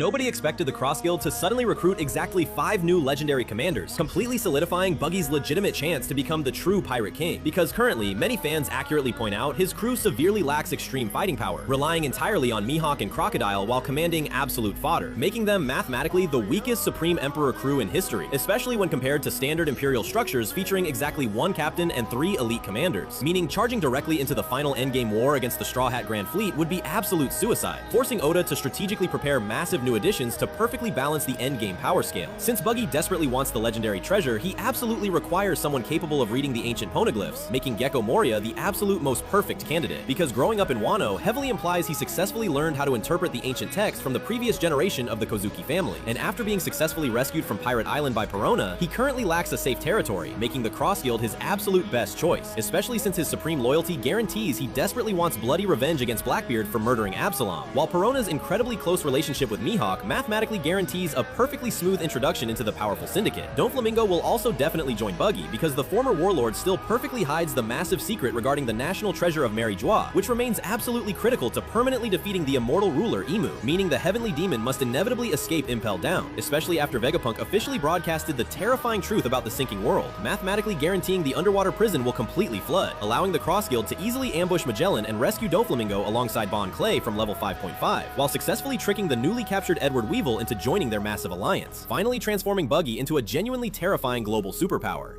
Nobody expected the Cross Guild to suddenly recruit exactly 5 new legendary commanders, completely solidifying Buggy's legitimate chance to become the true Pirate King, because currently, many fans accurately point out his crew severely lacks extreme fighting power, relying entirely on Mihawk and Crocodile while commanding absolute fodder, making them mathematically the weakest Supreme Emperor crew in history, especially when compared to standard Imperial structures featuring exactly 1 captain and 3 elite commanders, meaning charging directly into the final endgame war against the Straw Hat Grand Fleet would be absolute suicide, forcing Oda to strategically prepare massive new additions to perfectly balance the endgame power scale. Since Buggy desperately wants the legendary treasure, he absolutely requires someone capable of reading the ancient poneglyphs, making Gecko Moria the absolute most perfect candidate, because growing up in Wano heavily implies he successfully learned how to interpret the ancient text from the previous generation of the Kozuki family, and after being successfully rescued from Pirate Island by Perona, he currently lacks a safe territory, making the Cross Guild his absolute best choice, especially since his supreme loyalty guarantees he desperately wants bloody revenge against Blackbeard for murdering Absalom, while Perona's incredibly close relationship with Mihawk mathematically guarantees a perfectly smooth introduction into the powerful syndicate. Doflamingo will also definitely join Buggy, because the former Warlord still perfectly hides the massive secret regarding the national treasure of Mary Joie, which remains absolutely critical to permanently defeating the immortal ruler Imu, meaning the heavenly demon must inevitably escape Impel Down, especially after Vegapunk officially broadcasted the terrifying truth about the sinking world, mathematically guaranteeing the underwater prison will completely flood, allowing the Cross Guild to easily ambush Magellan and rescue Doflamingo alongside Bon Clay from level 5.5, while successfully tricking the newly captured Edward Weevil into joining their massive alliance, finally transforming Buggy into a genuinely terrifying global superpower.